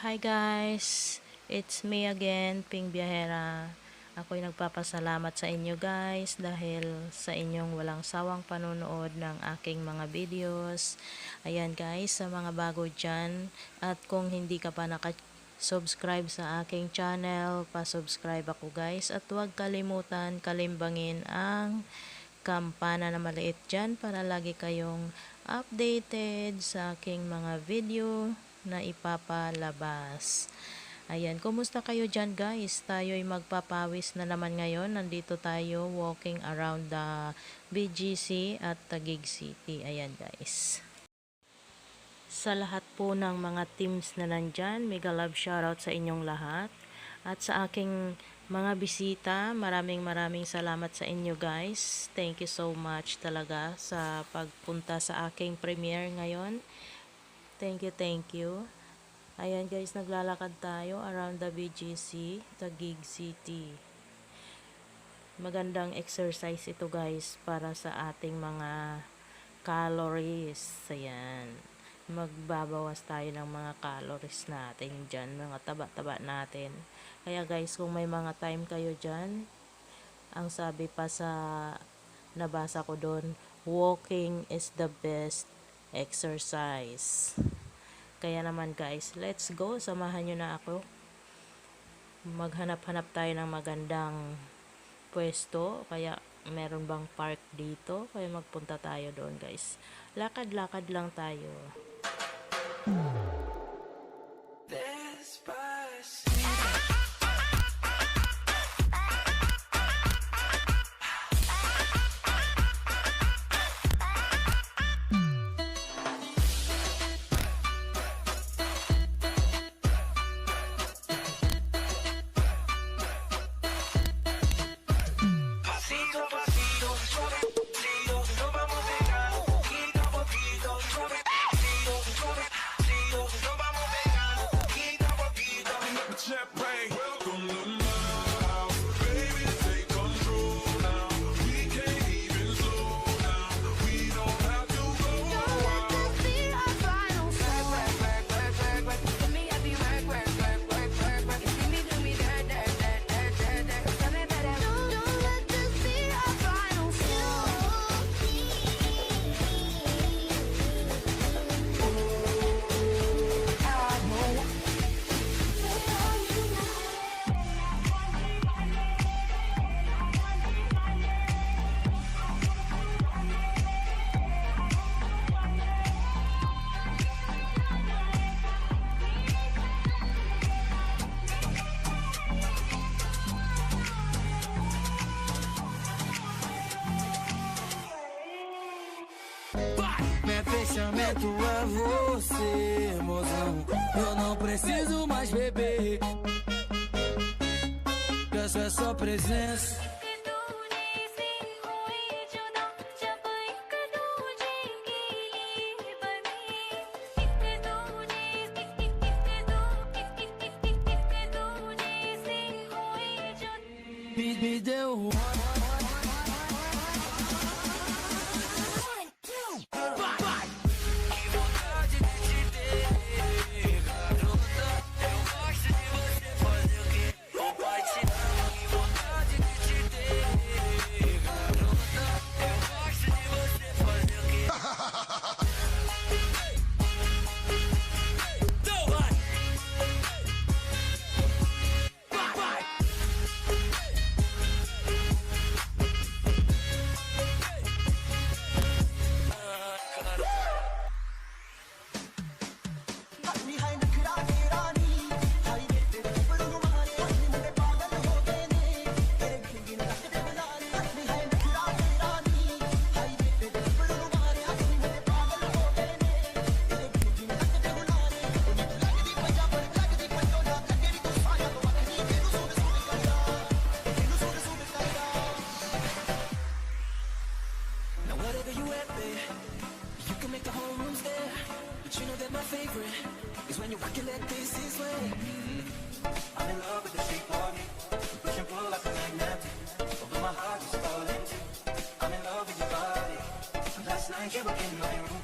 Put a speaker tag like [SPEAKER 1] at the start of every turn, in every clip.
[SPEAKER 1] Hi guys, it's me again, PingByahera. Ako'y nagpapasalamat sa inyo guys dahil sa inyong walang sawang panonood ng aking mga videos. Ayan guys, sa mga bago dyan at kung hindi ka pa subscribe sa aking channel, pa-subscribe ako guys at huwag kalimutan kalimbangin ang kampana na maliit dyan para lagi kayong updated sa aking mga video na ipapalabas. Ayan, kumusta kayo dyan guys? Tayo'y magpapawis na naman ngayon. Nandito tayo walking around the BGC at Taguig City. Ayan guys. Sa lahat po ng mga teams na nandyan, mega love shoutout sa inyong lahat. At sa aking mga bisita, maraming salamat sa inyo guys. Thank you so much talaga sa pagpunta sa aking premiere ngayon. Thank you. Ayan guys, naglalakad tayo around the BGC, Taguig City. Magandang exercise ito guys para sa ating mga calories. Ayan. Magbabawas tayo ng mga calories natin dyan, mga taba-taba natin. Kaya guys, kung may mga time kayo dyan, ang sabi pa sa nabasa ko doon, walking is the best exercise. Kaya naman guys, let's go. Samahan nyo na ako. Maghanap-hanap tayo ng magandang pwesto. Kaya meron bang park dito? Kaya magpunta tayo doon guys. Lakad-lakad lang tayo.
[SPEAKER 2] Meu pensamento é você, mozão. Eu não preciso mais beber. Peço é só presença. Me deu is when you rock it like this is way. I'm in love with the shape of you. Push and pull like a magnet. Although my heart is falling too. I'm in love with your body. Last night you were in my room.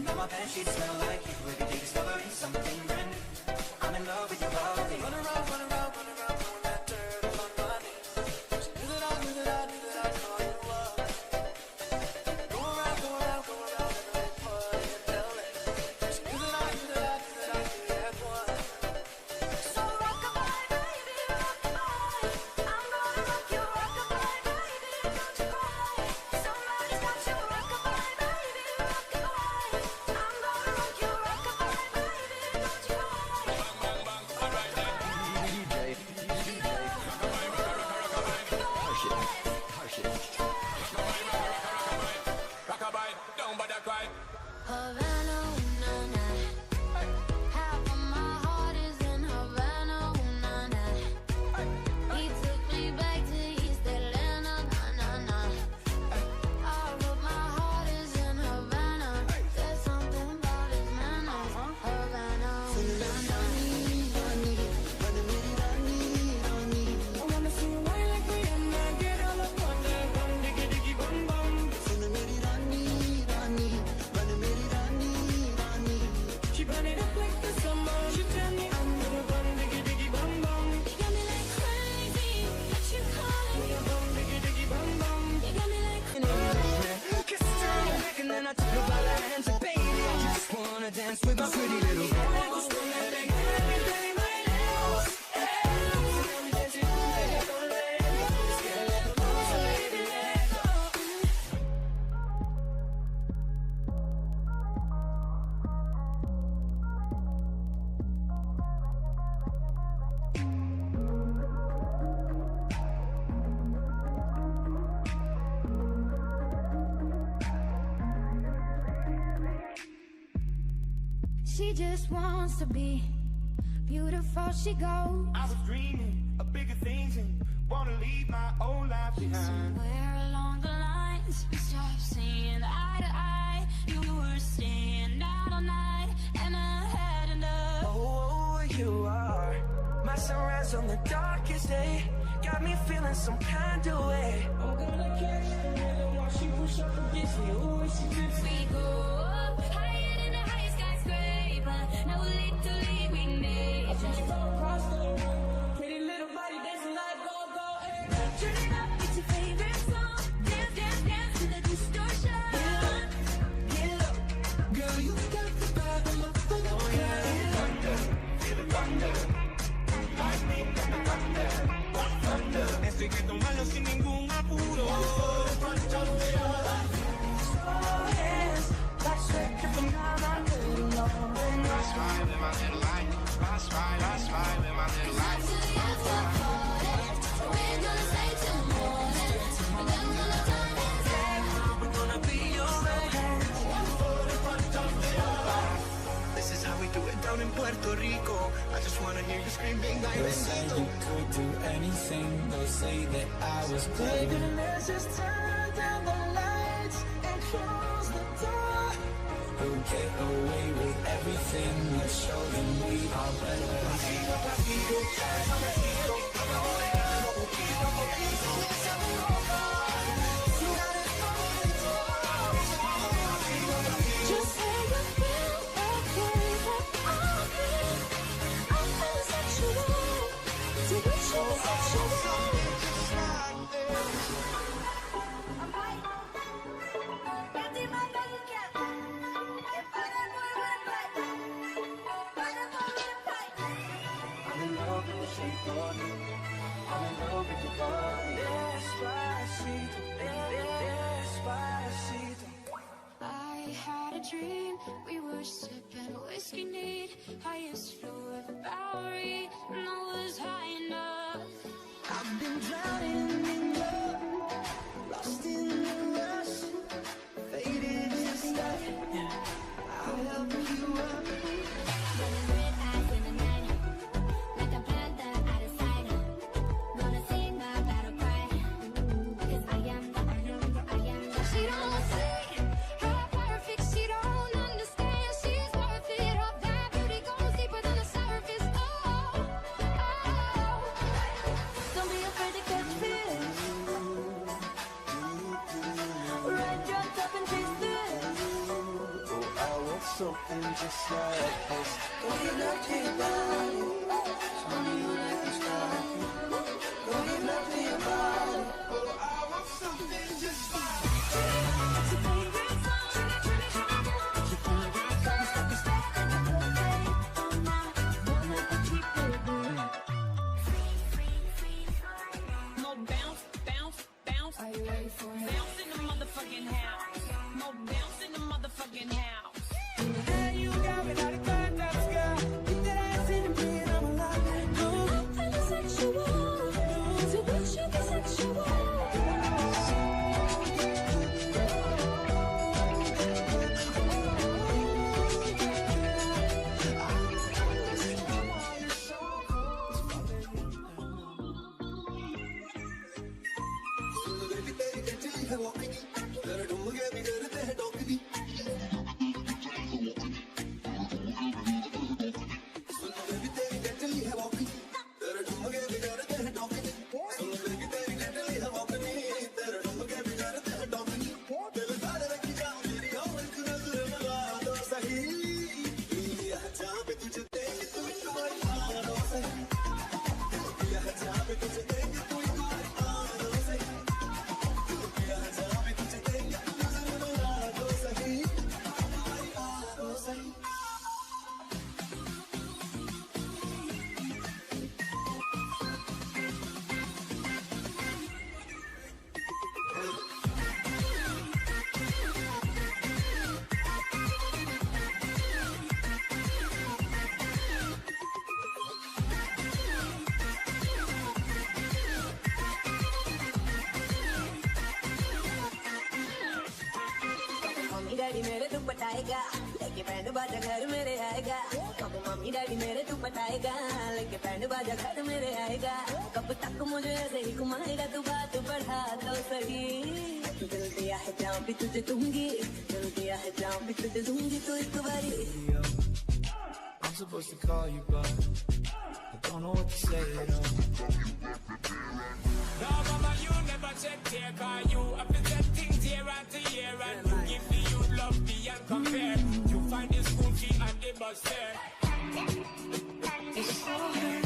[SPEAKER 2] Now my bed sheets smell like you. Every day discovering something brand new. I'm in love with
[SPEAKER 3] She just wants to be beautiful, she goes.
[SPEAKER 2] I was dreaming of bigger things and wanna leave my old life behind.
[SPEAKER 3] Somewhere along the lines, we stopped seeing eye to eye. You were staying out all night, and I had enough.
[SPEAKER 2] Oh, you are my sunrise on the darkest day. Got me feeling some kind of way. I'm gonna catch her while she push up against me. Ooh, she drips.
[SPEAKER 3] We go up higher than the highest skyscraper. No little league we made.
[SPEAKER 2] I just fell across the room. Pretty little body dancing like go-go. Hey.
[SPEAKER 3] Turn it up, it's your favorite song. Dance, dance, dance to the distortion.
[SPEAKER 2] Get up, girl, you got the vibe of my thunder. Oh yeah, thunder, feel the thunder. Lightning and the thunder, thunder. Estoy que tomarlo sin ningún apuro. This is how we do it down in Puerto Rico. I just wanna hear you scream big like
[SPEAKER 4] They'll say you could do anything. They'll say that I was crazy.
[SPEAKER 2] Let's just turn down the lights and close the door.
[SPEAKER 4] We'll get away with everything. Let's show them we are better.
[SPEAKER 3] Just say you feel okay, but I feel sexual. To which you be sexual.
[SPEAKER 2] I'm in love with the shape of you. I'm in love with your body. Despacito, despacito.
[SPEAKER 3] I had a dream, we were sipping whiskey neat, highest floor of the Bowery, and I was high enough.
[SPEAKER 2] I've been drowning in love, lost in the rush, faded just like I'll help you up.
[SPEAKER 3] Running red eyes in the night, like a panther out of sight. Gonna sing my battle cry, 'cause I am the. She don't see how perfect, she don't understand. She's worth it, all that beauty goes deeper than the surface. Oh, oh. Don't be afraid to catch fish. Ride your top and taste this.
[SPEAKER 2] Oh, I want something just like this. Don't get nothing about it. Tell me you like this guy. Don't get nothing about it. Oh, I want something just like this.
[SPEAKER 3] It's your favorite song. It's your favorite song. Stop your step and your birthday. Oh, now, wanna be cheap, baby.
[SPEAKER 5] More bounce, bounce, bounce.
[SPEAKER 3] Are you ready for it?
[SPEAKER 5] Bounce in the motherfucking house. More bounce in the motherfucking house.
[SPEAKER 2] Hey, you got me like a contact girl. Keep that ass in the bed, I'm alive.
[SPEAKER 3] I'm feeling sexual. To which you be sexual.
[SPEAKER 6] Daddy मेरे दुपट्टाएगा लेके band बाजा घर मेरे आएगा कब mummy daddy मेरे तू पटाएगा लेके बैंड बाजा घर मेरे आएगा कब तक मुझे ऐसे ही घुमाएगा तू बात बढ़ा तो सही दिल दिया है जाऊं भी तुझे दूंगी दिल दिया है जाऊं भी तुझे दूंगी तो एक बारी
[SPEAKER 4] I'm supposed to call you, but I don't know what to say at all.
[SPEAKER 5] No, mama, you never check here, cause you have to set things year after year, and you give the youth love beyond compare. You find the school fee and the bus fare.
[SPEAKER 6] It's so hard.